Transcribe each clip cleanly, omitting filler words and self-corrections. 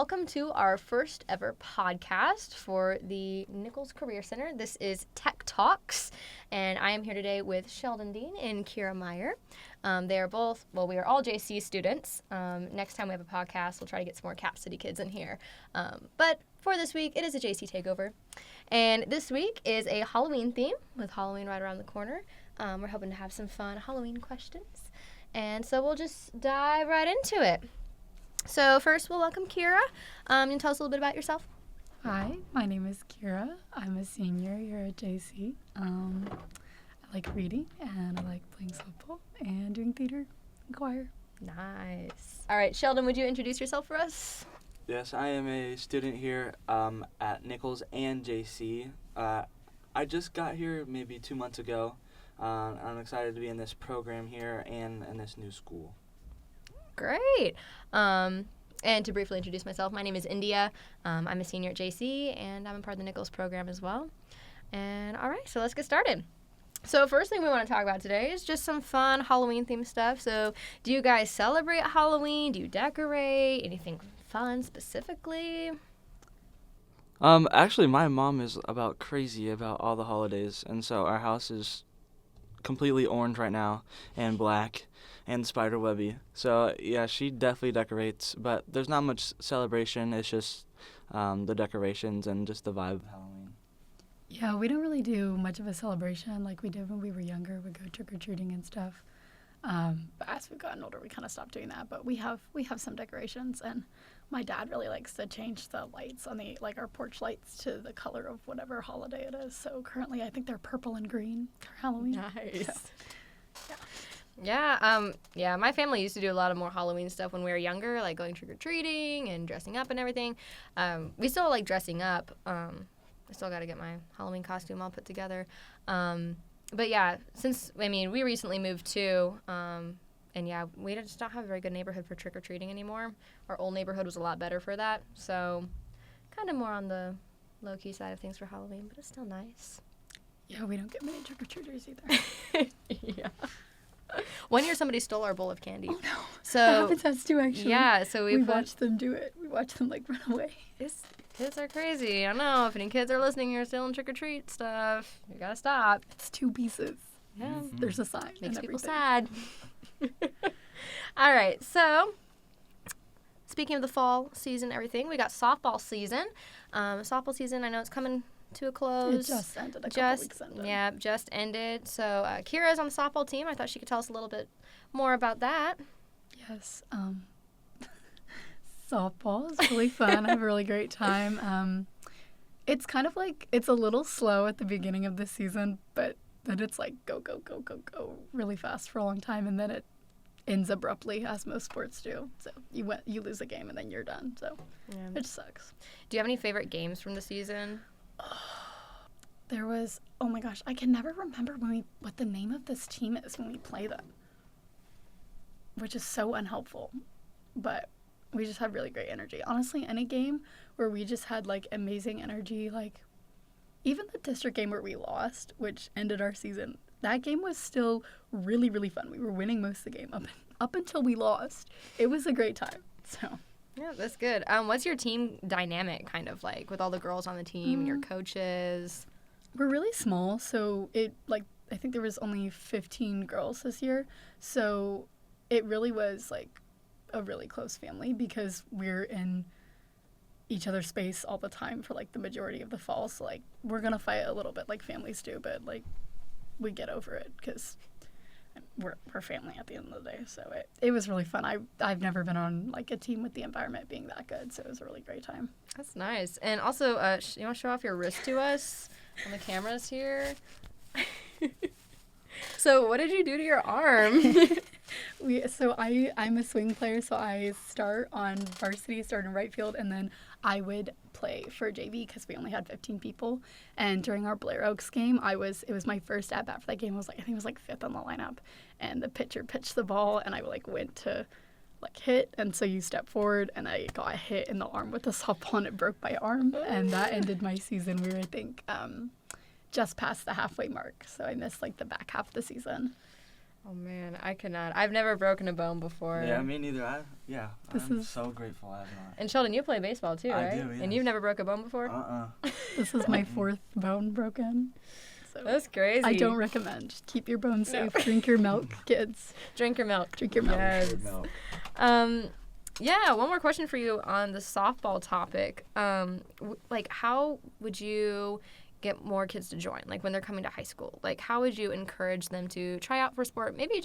welcome to our first ever podcast for the Nichols Career Center. This is Tech Talks, and I am here today with Sheldon Dean and Kira Meyer. They are both, we are all JC students. Next time we have a podcast, we'll try to get some more Cap City kids in here. But for this week, it is a JC takeover. And this week is a Halloween theme with Halloween right around the corner. We're hoping to have some fun Halloween questions. And so we'll just dive right into it. So first, we'll welcome Kira. You can tell us a little bit about yourself. Hi, my name is Kira. I'm a senior here at JC. I like reading, and I like playing softball and doing theater and choir. Nice. All right, Sheldon, would you introduce yourself for us? Yes, I am a student here at Nichols and JC. I just got here maybe 2 months ago. I'm excited to be in this program here and in this new school. Great. And to briefly introduce myself, my name is India. I'm a senior at JC, and I'm a part of the Nichols program as well. And all right, so let's get started. So first thing we want to talk about today is just some fun Halloween-themed stuff. So do you guys celebrate Halloween? Do you decorate? Anything fun specifically? Actually, my mom is about crazy about all the holidays, and so our house is completely orange right now and black and spiderwebby. So yeah, she definitely decorates, but there's not much celebration. It's just the decorations and just the vibe of Halloween. Yeah, we don't really do much of a celebration like we did when we were younger. We go trick-or-treating and stuff. But as we've gotten older, we kind of stopped doing that. But we have some decorations, and my dad really likes to change the lights on our porch lights to the color of whatever holiday it is. So currently, I think they're purple and green for Halloween. Nice. So, Yeah, my family used to do a lot of more Halloween stuff when we were younger, like going trick-or-treating and dressing up and everything. We still like dressing up. I still got to get my Halloween costume all put together. But yeah, we recently moved too, and yeah, we just don't have a very good neighborhood for trick-or-treating anymore. Our old neighborhood was a lot better for that, so kind of more on the low-key side of things for Halloween, but it's still nice. yeah, we don't get many trick-or-treaters either. Yeah. One year somebody stole our bowl of candy. Oh, no. So That happens to us too, actually. yeah, so we watch them do it. We watch them, run away. Kids are crazy. I don't know if any kids are listening, you're stealing trick-or-treat stuff. You gotta stop. It's 2 pieces. Yeah. Mm-hmm. There's a sign. Makes and people everything. sad. All right, so speaking of the fall season and everything, we got softball season. Softball season, I know it's coming to a close. It just ended a couple weeks ago. Yeah, just ended. So Kira's on the softball team. I thought she could tell us a little bit more about that. Yes. Softball is really fun. I have a really great time. It's kind of it's a little slow at the beginning of the season, but then it's go, go, go, go, go really fast for a long time, and then it ends abruptly, as most sports do. So you lose a game, and then you're done. So it sucks. Do you have any favorite games from the season? There was, oh my gosh, I can never remember what the name of this team is when we play them, which is so unhelpful, but we just had really great energy. Honestly, any game where we just had amazing energy, even the district game where we lost, which ended our season, that game was still really, really fun. We were winning most of the game up until we lost. It was a great time. So yeah, that's good. What's your team dynamic kind of like with all the girls on the team and your coaches? We're really small, so I think there was only 15 girls this year, so it really was a really close family because we're in each other's space all the time for the majority of the fall. So we're gonna fight a little bit like families do, but we get over it because we're family at the end of the day. So it was really fun. I've never been on a team with the environment being that good, so it was a really great time. That's nice. And also, you want to show off your wrist to us on the cameras here? So what did you do to your arm? I'm a swing player, so I start on varsity, start in right field, and then I would play for JV because we only had 15 people. And during our Blair Oaks game, it was my first at bat for that game. I think it was 5th on the lineup, and the pitcher pitched the ball, and I went to hit, and so you step forward, and I got hit in the arm with the softball, and it broke my arm, and that ended my season. We were, I think, just past the halfway mark, so I missed the back half of the season. Oh man, I could not. I've never broken a bone before. Yeah, me neither. This I'm is- so grateful I have not. And Sheldon, you play baseball too, I right? do, And yes. you've never broke a bone before? This is my 4th bone broken. So That's crazy. I don't recommend. Just keep your bones No. safe. Drink your milk, kids. Drink your milk. Drink your milk. Yes. No. Yeah, one more question for you on the softball topic. Like, how would you get more kids to join? Like, when they're coming to high school, like, how would you encourage them to try out for sport? Maybe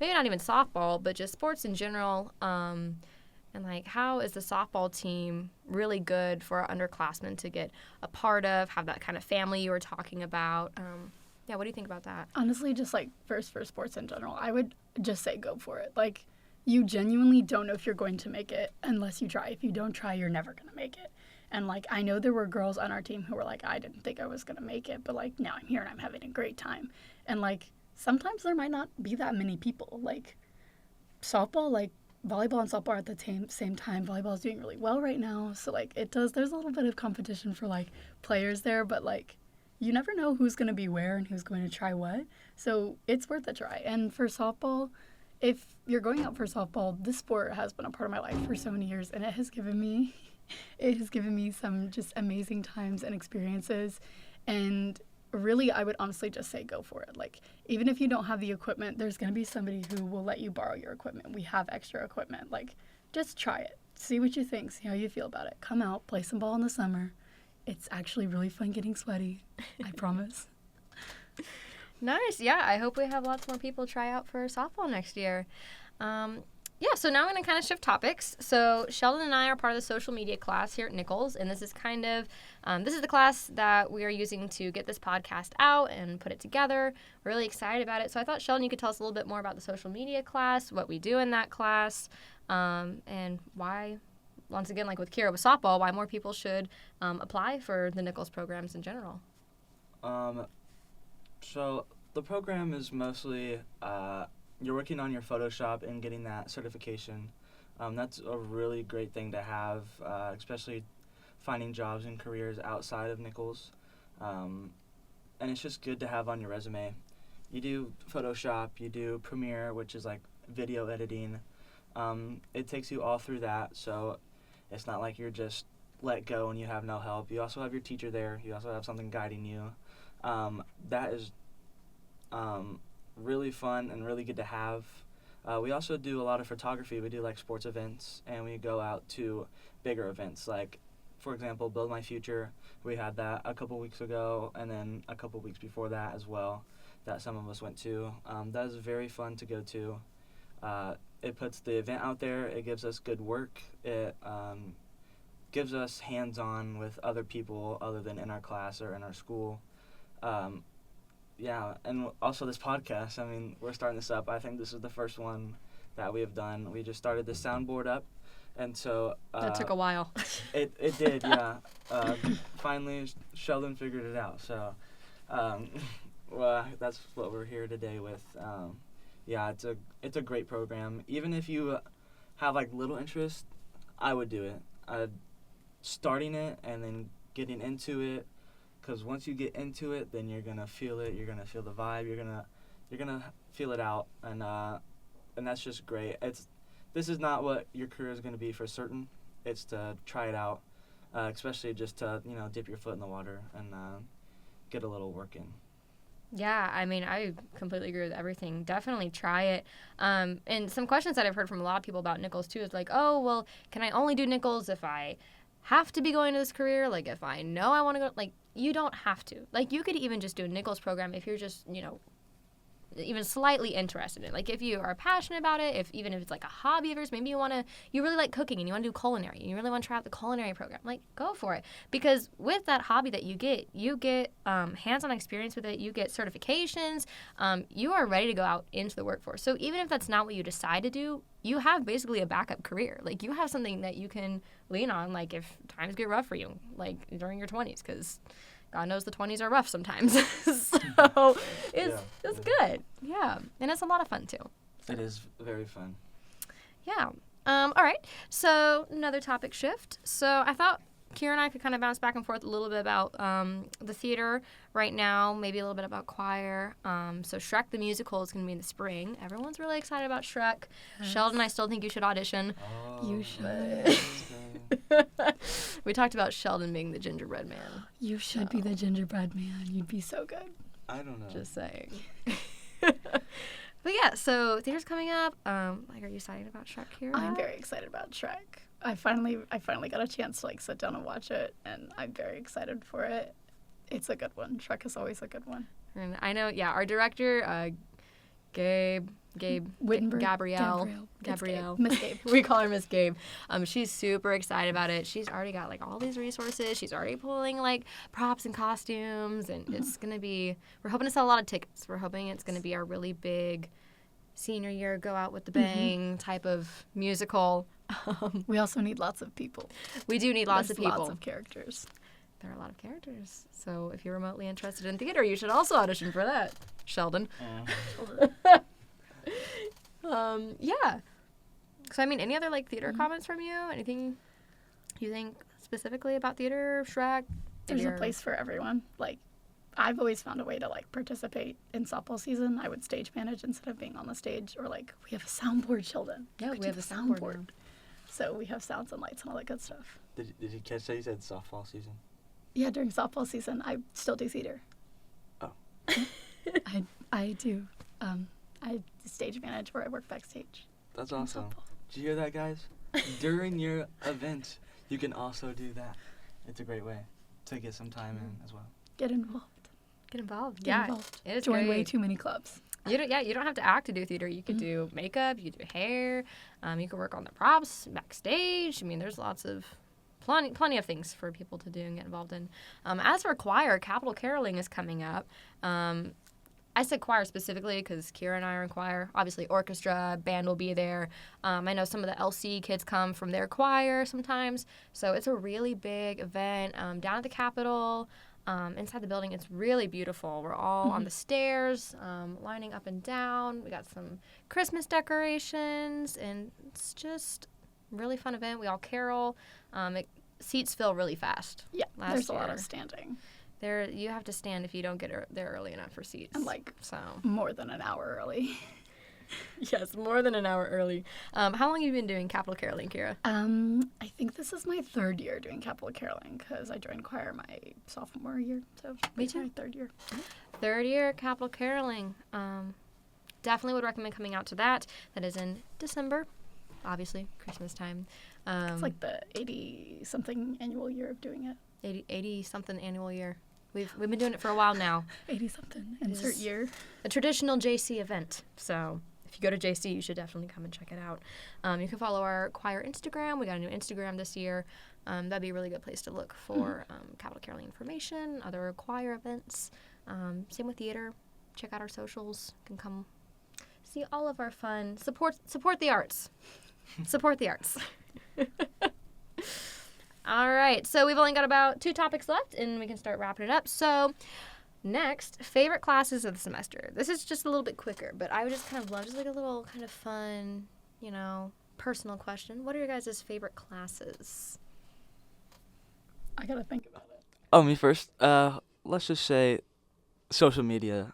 not even softball, but just sports in general. And like, how is the softball team really good for our underclassmen to get a part of? Have that kind of family you were talking about? Yeah, what do you think about that? Honestly, just like for sports in general, I would just say go for it. Like, you genuinely don't know if you're going to make it unless you try. If you don't try, you're never going to make it. And like, I know there were girls on our team who were like, I didn't think I was going to make it, but like, now I'm here and I'm having a great time. And like, sometimes there might not be that many people. Like, softball, like, volleyball and softball are at the same time. Volleyball is doing really well right now. So like, there's a little bit of competition for like players there, but like, you never know who's going to be where and who's going to try what. So it's worth a try. And for softball, if you're going out for softball, this sport has been a part of my life for so many years, and it has given me some just amazing times and experiences. And really, I would honestly just say go for it. Like, even if you don't have the equipment, there's going to be somebody who will let you borrow your equipment. We have extra equipment. Like, just try it. See what you think. See how you feel about it. Come out, play some ball in the summer. It's actually really fun getting sweaty. I promise. Nice. Yeah, I hope we have lots more people try out for softball next year. Yeah, so now I'm going to kind of shift topics. So Sheldon and I are part of the social media class here at Nichols, and this is kind of, this is the class that we are using to get this podcast out and put it together. We're really excited about it. So I thought, Sheldon, you could tell us a little bit more about the social media class, what we do in that class, and why, once again, like with Kira with softball, why more people should apply for the Nichols programs in general. So the program is mostly you're working on your Photoshop and getting that certification. That's a really great thing to have, especially finding jobs and careers outside of Nichols. And it's just good to have on your resume. You do Photoshop, you do Premiere, which is like video editing. It takes you all through that, so it's not like you're just let go and you have no help. You also have your teacher there. You also have something guiding you. That is really fun and really good to have. We also do a lot of photography. We do like sports events, and we go out to bigger events. Like, for example, Build My Future. We had that a couple weeks ago, and then a couple weeks before that as well, that some of us went to. That is very fun to go to. It puts the event out there. It gives us good work. It gives us hands-on with other people other than in our class or in our school. Yeah, and also this podcast. I mean, we're starting this up. I think this is the first one that we have done. We just started the soundboard up, and so That took a while. It did, yeah. Finally, Sheldon figured it out. So, well, that's what we're here today with. Yeah, it's a great program. Even if you have like little interest, I would do it. Starting it and then getting into it. Because once you get into it, then you're gonna feel it. You're gonna feel the vibe. You're gonna feel it out, and that's just great. This is not what your career is gonna be for certain. It's to try it out, especially just to dip your foot in the water and get a little work in. Yeah, I mean, I completely agree with everything. Definitely try it. And some questions that I've heard from a lot of people about Nichols too is like, oh, well, can I only do Nichols if I have to be going to this career? Like, if I know I want to go, like, you don't have to. Like, you could even just do a Nichols program if you're just, even slightly interested in it. Like, if you are passionate about it, even if it's like a hobby of yours, maybe you really like cooking and you want to do culinary and you really want to try out the culinary program, like, go for it. Because with that hobby that you get hands-on experience with it, you get certifications, you are ready to go out into the workforce. So even if that's not what you decide to do, you have basically a backup career. Like, you have something that you can lean on, like, if times get rough for you, like, during your 20s, because God knows the 20s are rough sometimes. So it's good. Yeah. And it's a lot of fun, too. It is very fun. Yeah. All right. So another topic shift. So I thought Kira and I could kind of bounce back and forth a little bit about the theater right now, maybe a little bit about choir. So Shrek the Musical is going to be in the spring. Everyone's really excited about Shrek. Yes. Sheldon, I still think you should audition. You should. We talked about Sheldon being the gingerbread man. You should be the gingerbread man. You'd be so good. I don't know. Just saying. But yeah, so theater's coming up. Are you excited about Shrek, Kira? I'm very excited about Shrek. I finally got a chance to sit down and watch it, and I'm very excited for it. It's a good one. Shrek is always a good one. And I know, our director, Gabe Wittenberg. Gabrielle. Miss Gabe. We call her Miss Gabe. She's super excited about it. She's already got all these resources. She's already pulling props and costumes, and it's gonna be. We're hoping to sell a lot of tickets. We're hoping it's gonna be our really big senior year go out with the bang type of musical. We also need lots of people. We do need lots There's of people. Lots of characters. There are a lot of characters. So if you're remotely interested in theater, you should also audition for that, Sheldon. Yeah. So, any other, theater comments from you? Anything you think specifically about theater, Shrek? There's a place for everyone. I've always found a way to, participate in softball season. I would stage manage instead of being on the stage. Or, we have a soundboard, Sheldon. Yeah, We we have do a soundboard now. So we have sounds and lights and all that good stuff. Did you catch that you said softball season? Yeah, during softball season, I still do theater. Oh. I do. I stage manage where I work backstage. That's in awesome. softball. Did you hear that, guys? During your event, you can also do that. It's a great way to get some time in as well. Get involved. Get involved. Get Yeah. involved. It is Join great. way too many clubs. You don't have to act to do theater. You could do makeup. You could do hair. You could work on the props backstage. There's lots of plenty of things for people to do and get involved in. As for choir, Capital Caroling is coming up. I said choir specifically because Kira and I are in choir. Obviously, orchestra, band will be there. I know some of the LC kids come from their choir sometimes. So it's a really big event down at the Capitol. Inside the building, it's really beautiful. We're all on the stairs, lining up and down. We got some Christmas decorations, and it's just a really fun event. We all carol. Seats fill really fast. Yeah, Last there's a lot year. of standing. There, you have to stand if you don't get there early enough for seats. And so. more than an hour early. Yes, more than an hour early. How long have you been doing Capital Caroling, Kira? I think this is my third year doing Capital Caroling because I joined choir my sophomore year. So Me it's too. my third year. Third year Capital Caroling. Definitely would recommend coming out to that. That is in December, obviously Christmas time. It's the 80-something annual year of doing it. 80 something annual year. We've been doing it for a while now. 80-something insert year. A traditional JC event. So if you go to JC, you should definitely come and check it out. You can follow our choir Instagram. We got a new Instagram this year. That'd be a really good place to look for Capital Caroling information, other choir events. Same with theater. Check out our socials. You can come see all of our fun. Support the arts. Support the arts. All right, so we've only got about 2 topics left, and we can start wrapping it up. So next, favorite classes of the semester. This is just a little bit quicker, but I would just kind of love just a little kind of fun, personal question. What are your guys' favorite classes? I gotta think about it. Oh, me first? Let's just say social media.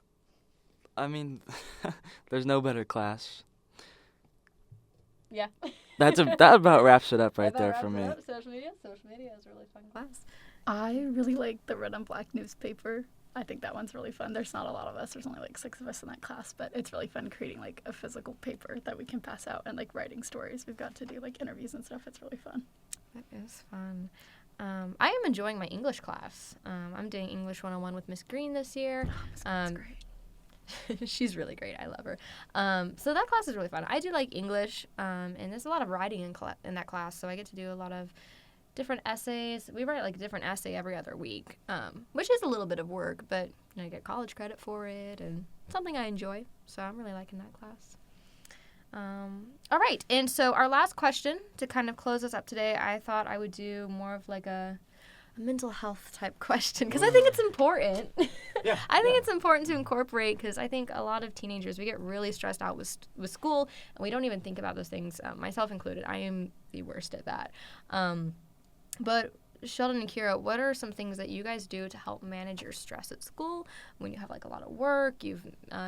There's no better class. Yeah. That about wraps it up right there for me. Social media is a really fun class. I really like the Red and Black newspaper. I think that one's really fun. There's not a lot of us. There's only 6 of us in that class, but it's really fun creating a physical paper that we can pass out and writing stories. We've got to do interviews and stuff. It's really fun. That is fun. I am enjoying my English class. I'm doing English 101 with Miss Green this year. That's great. She's really great. I love her. So that class is really fun. I do like English, and there's a lot of writing in that class, so I get to do a lot of different essays. We write a different essay every other week, which is a little bit of work, but I get college credit for it, and something I enjoy, so I'm really liking that class. All right, and so our last question to kind of close us up today, I thought I would do more of a mental health type question because I think it's important. Yeah, I think it's important to incorporate because I think a lot of teenagers, we get really stressed out with school and we don't even think about those things, myself included. I am the worst at that. But Sheldon and Kira, what are some things that you guys do to help manage your stress at school when you have like a lot of work?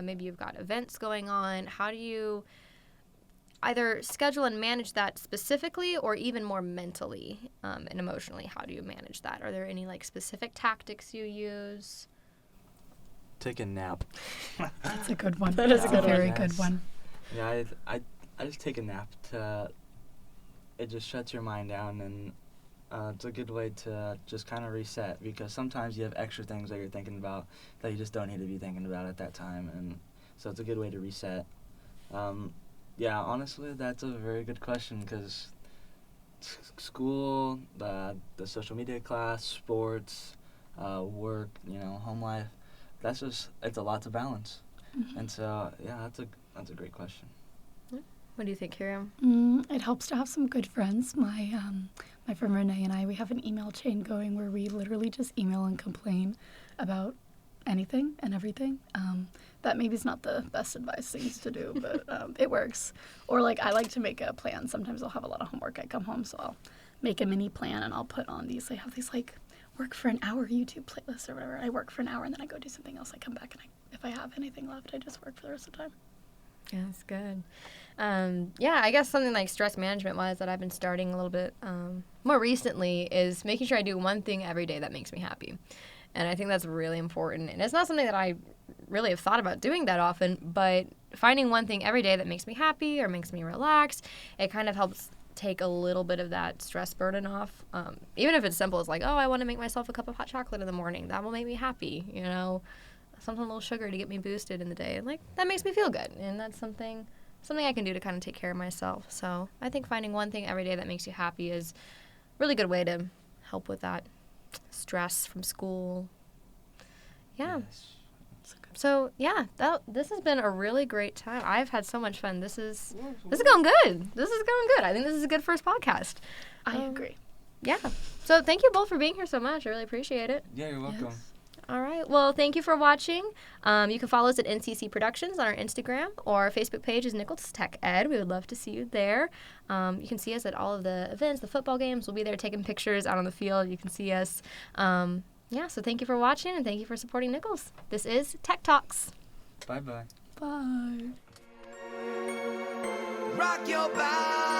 Maybe you've got events going on. How do you either schedule and manage that specifically, or even more mentally and emotionally? How do you manage that? Are there any like specific tactics you use? Take a nap. That's a good one. That is a good one. Very Yes. good one. Yeah, I just take a nap it just shuts your mind down, and it's a good way to just kind of reset, because sometimes you have extra things that you're thinking about that you just don't need to be thinking about at that time, and so it's a good way to reset. Yeah, honestly, that's a very good question, because school, the social media class, sports, work, home life, it's a lot to balance. Mm-hmm. And so, yeah, that's a great question. What do you think, Kira? It helps to have some good friends. My friend Renee and I, we have an email chain going where we literally just email and complain about anything and everything. That maybe is not the best advice things to do, but it works. Or like I like to make a plan. Sometimes I'll have a lot of homework. I come home, so I'll make a mini plan and I'll put on these. I have these like work for an hour YouTube playlists or whatever. I work for an hour and then I go do something else. I come back and if I have anything left, I just work for the rest of the time. Yeah, that's good. Yeah, I guess something like stress management wise that I've been starting a little bit more recently is making sure I do one thing every day that makes me happy. And I think that's really important. And it's not something that I really have thought about doing that often, but finding one thing every day that makes me happy or makes me relax, it kind of helps take a little bit of that stress burden off. Even if it's simple as like, oh, I want to make myself a cup of hot chocolate in the morning. That will make me happy, something a little sugar to get me boosted in the day. Like, that makes me feel good. And that's something I can do to kind of take care of myself. So I think finding one thing every day that makes you happy is a really good way to help with that stress from school. Yeah. Yes. So yeah, this has been a really great time. I've had so much fun. This is going good. I think this is a good first podcast. I agree. Yeah. So thank you both for being here so much. I really appreciate it. Yeah, you're welcome. Yes. All right. Well, thank you for watching. You can follow us at NCC Productions on our Instagram, or our Facebook page is Nichols Tech Ed. We would love to see you there. You can see us at all of the events, the football games. We'll be there taking pictures out on the field. You can see us. So thank you for watching, and thank you for supporting Nichols. This is Tech Talks. Bye-bye. Bye. Rock your body.